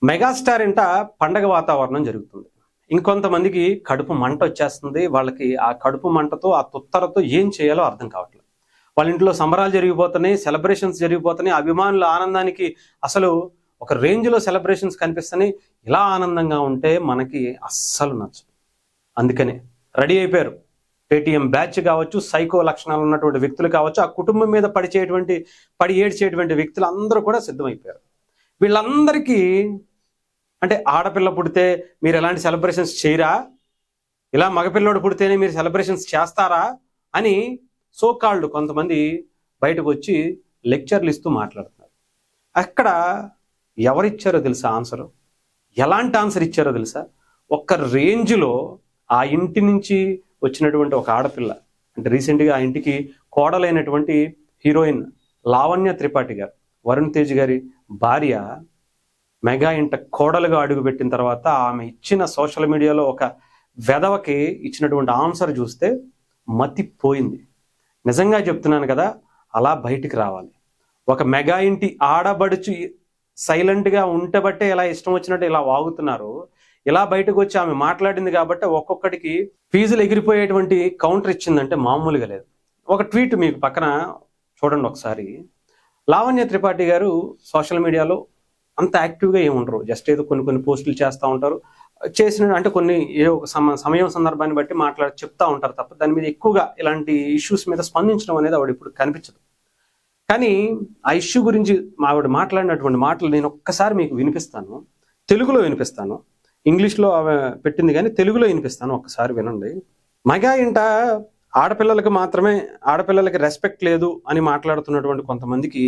Megastar ఇంట పండగ వాతావరణం జరుగుతుంది. ఇంకొంతమందికి కడుపు మంట వచ్చేస్తుంది. వాళ్ళకి ఆ కడుపు మంటతో, ఆ తుత్తరతో ఏం చేయాలో అర్థం కావట్లేదు. వాళ్ళ ఇంట్లో సంబరాలు జరిగిపోతున్నాయి, సెలబ్రేషన్స్ జరిగిపోతున్నాయి. అభిమానుల ఆనందానికి అసలు ఒక రేంజ్లో సెలబ్రేషన్స్ కనిపిస్తున్నాయి. ఇలా ఆనందంగా ఉంటే మనకి అస్సలు నచ్చదు. అందుకనే రెడీ అయిపోయారు. పేటీఎం బ్యాచ్ కావచ్చు, సైకో లక్షణాలు ఉన్నటువంటి వ్యక్తులు కావచ్చు, ఆ కుటుంబం మీద పడి ఏడ్చేటువంటి వ్యక్తులు అందరూ కూడా సిద్ధమైపోయారు. వీళ్ళందరికీ అంటే ఆడపిల్ల పుడితే మీరు ఎలాంటి సెలబ్రేషన్స్ చేయరా, ఇలా మగపిల్లడు పుడితేనే మీరు సెలబ్రేషన్స్ చేస్తారా అని సోకాల్డ్ కొంతమంది బయటకు వచ్చి లెక్చర్లు ఇస్తూ మాట్లాడుతున్నారు. అక్కడ ఎవరిచ్చారో తెలుసా ఆన్సర్? ఎలాంటి ఆన్సర్ ఇచ్చారో తెలుసా? ఒక్క రేంజ్లో ఆ ఇంటి నుంచి వచ్చినటువంటి ఒక ఆడపిల్ల, అంటే రీసెంట్గా ఆ ఇంటికి కోడలైనటువంటి హీరోయిన్ లావణ్య త్రిపాఠి గారు, వరుణ్ తేజ్ గారి భార్య, మెగా ఇంట కోడలుగా అడుగుపెట్టిన తర్వాత ఆమె ఇచ్చిన సోషల్ మీడియాలో ఒక వెధవకి ఇచ్చినటువంటి ఆన్సర్ చూస్తే మతిపోయింది. నిజంగా చెప్తున్నాను కదా, అలా బయటికి రావాలి. ఒక మెగా ఇంటి ఆడబడుచు సైలెంట్గా ఉంటబట్టే ఇలా ఇష్టం వచ్చినట్టు ఇలా వాగుతున్నారు. ఇలా బయటకు వచ్చి ఆమె మాట్లాడింది కాబట్టి ఒక్కొక్కడికి ఫీజులు ఎగిరిపోయేటువంటి కౌంటర్ ఇచ్చిందంటే మామూలుగా లేదు. ఒక ట్వీట్ మీకు పక్కన చూడండి ఒకసారి. లావణ్య త్రిపాఠి గారు సోషల్ మీడియాలో అంత యాక్టివ్గా ఏముండరు. జస్ట్ ఏదో కొన్ని పోస్టులు చేస్తూ ఉంటారు. చేసిన అంటే కొన్ని ఏదో ఒక సమయం సందర్భాన్ని బట్టి చెప్తా ఉంటారు తప్ప దాని మీద ఎక్కువగా ఇలాంటి ఇష్యూస్ మీద స్పందించడం అనేది ఆవిడ ఇప్పుడు కనిపించదు. కానీ ఆ ఇష్యూ గురించి ఆవిడ మాట్లాడినటువంటి మాటలు నేను ఒక్కసారి మీకు వినిపిస్తాను. తెలుగులో వినిపిస్తాను. ఇంగ్లీష్లో ఆమె పెట్టింది కానీ తెలుగులో వినిపిస్తాను, ఒక్కసారి వినండి. మెగా ఇంట ఆడపిల్లలకి రెస్పెక్ట్ లేదు అని మాట్లాడుతున్నటువంటి కొంతమందికి,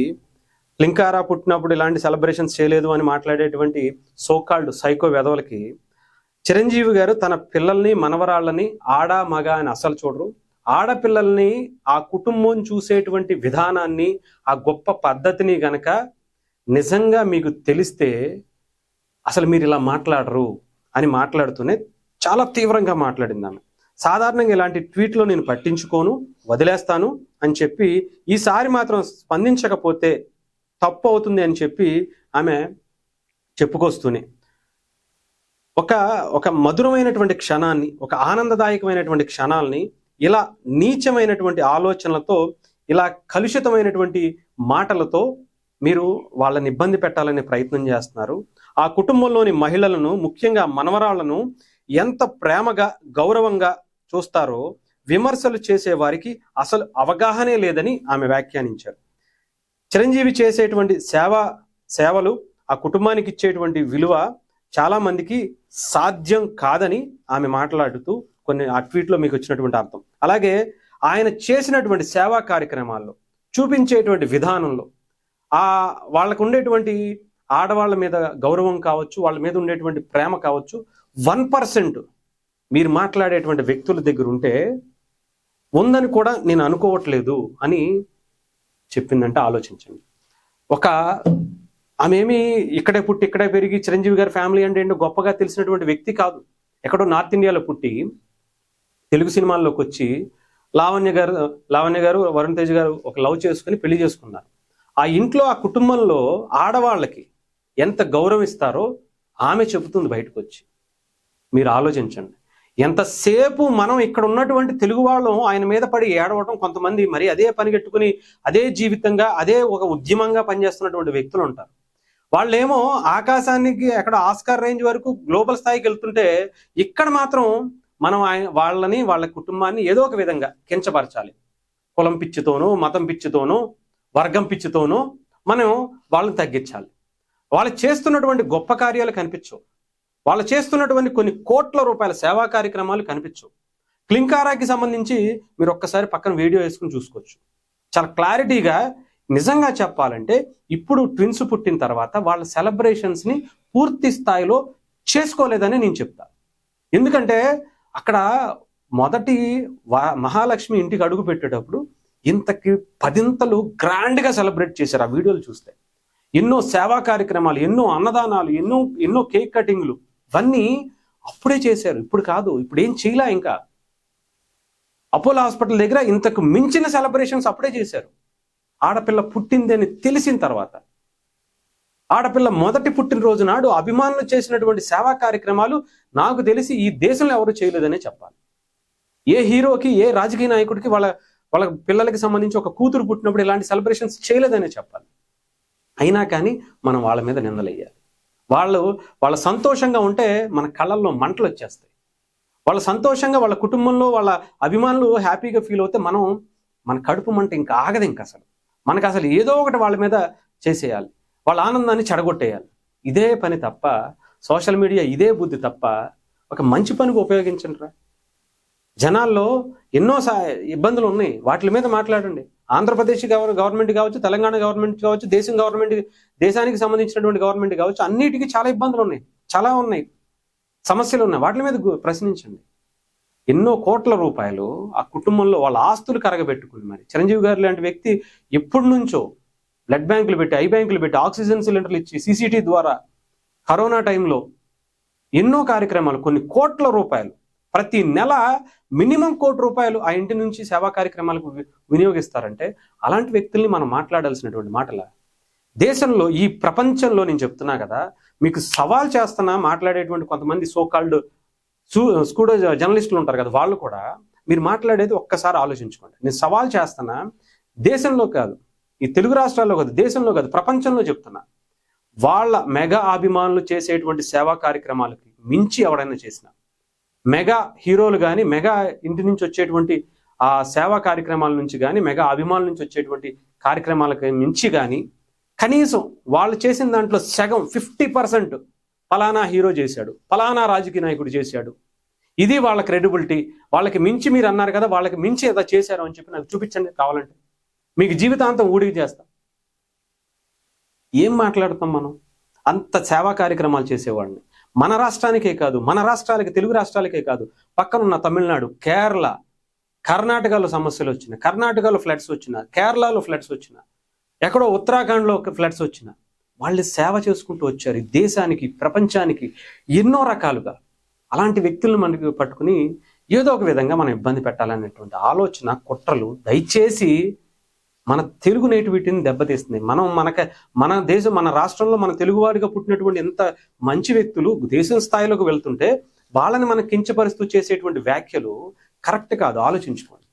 లింకారా పుట్టినప్పుడు ఇలాంటి సెలబ్రేషన్స్ చేయలేదు అని మాట్లాడేటువంటి సోకాల్డ్ సైకో వెధవలకి, చిరంజీవి గారు తన పిల్లల్ని మనవరాళ్ళని ఆడ మగ అని అసలు చూడరు. ఆడపిల్లల్ని ఆ కుటుంబం చూసేటువంటి విధానాన్ని, ఆ గొప్ప పద్ధతిని గనక నిజంగా మీకు తెలిస్తే అసలు మీరు ఇలా మాట్లాడరు అని మాట్లాడుతూనే చాలా తీవ్రంగా మాట్లాడింది ఆమె. సాధారణంగా ఇలాంటి ట్వీట్లో నేను పట్టించుకోను, వదిలేస్తాను అని చెప్పి ఈసారి మాత్రం స్పందించకపోతే తప్పు అవుతుంది అని చెప్పి ఆమె చెప్పుకొస్తూనే ఒక మధురమైనటువంటి క్షణాన్ని, ఒక ఆనందదాయకమైనటువంటి క్షణాలని ఇలా నీచమైనటువంటి ఆలోచనలతో, ఇలా కలుషితమైనటువంటి మాటలతో మీరు వాళ్ళని ఇబ్బంది పెట్టాలనే ప్రయత్నం చేస్తున్నారు. ఆ కుటుంబంలోని మహిళలను, ముఖ్యంగా మనవరాళ్లను ఎంత ప్రేమగా, గౌరవంగా చూస్తారో విమర్శలు చేసే వారికి అసలు అవగాహనే లేదని ఆమె వ్యాఖ్యానించారు. చిరంజీవి చేసేటువంటి సేవలు, ఆ కుటుంబానికి ఇచ్చేటువంటి విలువ చాలా మందికి సాధ్యం కాదని ఆమె మాట్లాడుతూ ఆ ట్వీట్లో మీకు వచ్చినటువంటి అర్థం. అలాగే ఆయన చేసినటువంటి సేవా కార్యక్రమాల్లో, చూపించేటువంటి విధానంలో, వాళ్ళకు ఉండేటువంటి ఆడవాళ్ళ మీద గౌరవం కావచ్చు, వాళ్ళ మీద ఉండేటువంటి ప్రేమ కావచ్చు, 1% మీరు మాట్లాడేటువంటి వ్యక్తుల దగ్గర ఉంటే ఉందని కూడా నేను అనుకోవట్లేదు అని చెప్పిందంటే ఆలోచించండి. ఆమె ఇక్కడే పుట్టి ఇక్కడే పెరిగి చిరంజీవి గారి ఫ్యామిలీ అంటే ఏంటో గొప్పగా తెలిసినటువంటి వ్యక్తి కాదు. ఎక్కడో నార్త్ ఇండియాలో పుట్టి తెలుగు సినిమాల్లోకి వచ్చి లావణ్య గారు వరుణ్ తేజ్ గారు ఒక లవ్ చేసుకుని పెళ్లి చేసుకున్నారు. ఆ ఇంట్లో, ఆ కుటుంబంలో ఆడవాళ్ళకి ఎంత గౌరవిస్తారో ఆమె చెబుతుంది బయటకు వచ్చి. మీరు ఆలోచించండి. ఎంతసేపు మనం ఇక్కడ ఉన్నటువంటి తెలుగు వాళ్ళం ఆయన మీద పడి ఏడవటం, కొంతమంది మరి అదే పని కట్టుకుని అదే జీవితంగా, అదే ఒక ఉద్యమంగా పనిచేస్తున్నటువంటి వ్యక్తులు ఉంటారు. వాళ్ళేమో ఆకాశానికి, ఎక్కడ ఆస్కార్ రేంజ్ వరకు గ్లోబల్ స్థాయికి వెళ్తుంటే, ఇక్కడ మాత్రం మనం వాళ్ళని, వాళ్ళ కుటుంబాన్ని ఏదో ఒక విధంగా కించపరచాలి. కులం పిచ్చితోనో, మతం పిచ్చితోనో, వర్గం పిచ్చితోనో మనం వాళ్ళని తగ్గించాలి. వాళ్ళు చేస్తున్నటువంటి గొప్ప కార్యాలు కనిపించవు. వాళ్ళు చేస్తున్నటువంటి కొన్ని కోట్ల రూపాయల సేవా కార్యక్రమాలు కనిపించవు. లింకారాకి సంబంధించి మీరు ఒక్కసారి పక్కన వీడియో వేసుకుని చూసుకోవచ్చు. చాలా క్లారిటీగా, నిజంగా చెప్పాలంటే ఇప్పుడు ట్విన్స్ పుట్టిన తర్వాత వాళ్ళ సెలబ్రేషన్స్ని పూర్తి స్థాయిలో చేసుకోలేదని నేను చెప్తాను. ఎందుకంటే అక్కడ మొదటి మహాలక్ష్మి ఇంటికి అడుగు పెట్టేటప్పుడు ఇంతకి 10 గ్రాండ్గా సెలబ్రేట్ చేశారు. ఆ వీడియోలు చూస్తే ఎన్నో సేవా కార్యక్రమాలు, ఎన్నో అన్నదానాలు, ఎన్నో కేక్ కటింగ్లు, ఇవన్నీ అప్పుడే చేశారు. ఇప్పుడు కాదు, ఇప్పుడు ఏం చేయలే. ఇంకా అపోలో హాస్పిటల్ దగ్గర ఇంతకు మించిన సెలబ్రేషన్స్ అప్పుడే చేశారు. ఆడపిల్ల పుట్టింది అని తెలిసిన తర్వాత ఆడపిల్ల మొదటి పుట్టినరోజు నాడు అభిమానులు చేసినటువంటి సేవా కార్యక్రమాలు నాకు తెలిసి ఈ దేశంలో ఎవరు చేయలేదనే చెప్పాలి. ఏ హీరోకి, ఏ రాజకీయ నాయకుడికి వాళ్ళ పిల్లలకి సంబంధించి ఒక కూతురు పుట్టినప్పుడు ఇలాంటి సెలబ్రేషన్స్ చేయలేదనే చెప్పాలి. అయినా కానీ మనం వాళ్ళ మీద నిందలేయాలి. వాళ్ళ సంతోషంగా ఉంటే మన కళ్ళల్లో మంటలు వచ్చేస్తాయి. వాళ్ళ సంతోషంగా వాళ్ళ కుటుంబంలో వాళ్ళ అభిమానులు హ్యాపీగా ఫీల్ అవుతే మన కడుపు మంట ఇంకా ఆగదు. ఇంకా మనకు అసలు ఏదో ఒకటి వాళ్ళ మీద చేసేయాలి, వాళ్ళ ఆనందాన్ని చెడగొట్టేయాలి. ఇదే పని తప్ప, సోషల్ మీడియా ఇదే బుద్ధి తప్ప ఒక మంచి పనికి ఉపయోగించండి రా. జనాల్లో ఎన్నో ఇబ్బందులు ఉన్నాయి, వాటి మీద మాట్లాడండి. ఆంధ్రప్రదేశ్ గవర్నమెంట్ కావచ్చు, తెలంగాణ గవర్నమెంట్ కావచ్చు, దేశానికి సంబంధించినటువంటి గవర్నమెంట్ కావచ్చు, అన్నిటికీ చాలా ఇబ్బందులు ఉన్నాయి, చాలా ఉన్నాయి, సమస్యలు ఉన్నాయి. వాటి మీద ప్రశ్నించండి. ఎన్నో కోట్ల రూపాయలు ఆ కుటుంబంలో వాళ్ళ ఆస్తులు కరగబెట్టుకుని మరి చిరంజీవి గారు లాంటి వ్యక్తి ఎప్పటి నుంచో బ్లడ్ బ్యాంకులు పెట్టి, ఐ బ్యాంకులు పెట్టి, ఆక్సిజన్ సిలిండర్లు ఇచ్చి, CCT ద్వారా కరోనా టైంలో ఎన్నో కార్యక్రమాలు, కొన్ని కోట్ల రూపాయలు ప్రతి నెల మినిమం ₹1,00,00,000 ఆ ఇంటి నుంచి సేవా కార్యక్రమాలకు వినియోగిస్తారంటే అలాంటి వ్యక్తుల్ని మనం మాట్లాడాల్సినటువంటి మాటల. దేశంలో, ఈ ప్రపంచంలో నేను చెప్తున్నా కదా, మీకు సవాల్ చేస్తున్నా మాట్లాడేటువంటి కొంతమంది సోకాల్డ్ స్కూడో జర్నలిస్టులు ఉంటారు కదా, వాళ్ళు కూడా మీరు మాట్లాడేది ఒక్కసారి ఆలోచించుకోండి. నేను సవాల్ చేస్తున్నా, దేశంలో కాదు, ఈ తెలుగు రాష్ట్రాల్లో కాదు, దేశంలో కాదు, ప్రపంచంలో చెప్తున్నా. వాళ్ళ మెగా అభిమానులు చేసేటువంటి సేవా కార్యక్రమాలకి మించి ఎవరైనా చేసిన, మెగా హీరోలు కానీ, మెగా ఇంటి నుంచి వచ్చేటువంటి ఆ సేవా కార్యక్రమాల నుంచి కానీ, మెగా అభిమానుల నుంచి వచ్చేటువంటి కార్యక్రమాలకి మించి కానీ, కనీసం వాళ్ళు చేసిన దాంట్లో సగం 50% ఫలానా హీరో చేశాడు, ఫలానా రాజకీయ నాయకుడు చేశాడు, ఇది వాళ్ళ క్రెడిబిలిటీ. వాళ్ళకి మించి మీరు అన్నారు కదా, వాళ్ళకి మించి ఏదో చేశారు అని చెప్పి నాకు చూపించండి కావాలంటే, మీకు జీవితాంతం ఊడికి చేస్తాం. ఏం మాట్లాడతాం మనం? అంత సేవా కార్యక్రమాలు చేసేవాడిని మన రాష్ట్రానికే కాదు, మన రాష్ట్రాలకి, తెలుగు రాష్ట్రాలకే కాదు, పక్కనున్న తమిళనాడు, కేరళ, కర్ణాటకలో సమస్యలు వచ్చిన, కర్ణాటకలో ఫ్లడ్స్ వచ్చిన, కేరళలో ఫ్లడ్స్ వచ్చిన, ఎక్కడో ఉత్తరాఖండ్లో ఫ్లడ్స్ వచ్చిన, వాళ్ళు సేవ చేసుకుంటూ వచ్చారు ఈ దేశానికి, ప్రపంచానికి ఎన్నో రకాలుగా. అలాంటి వ్యక్తులను మనకి పట్టుకుని ఏదో ఒక విధంగా మనం ఇబ్బంది పెట్టాలనేటువంటి ఆలోచన, కుట్రలు దయచేసి మన తెలుగు నేటివిటీని దెబ్బతీస్తుంది. మన దేశం, మన రాష్ట్రంలో మన తెలుగువాడిగా పుట్టినటువంటి ఎంత మంచి వ్యక్తులు దేశం స్థాయిలోకి వెళ్తుంటే వాళ్ళని మనం కించపరుస్తూ చేసేటువంటి వ్యాఖ్యలు కరెక్ట్ కాదు. ఆలోచించుకోండి.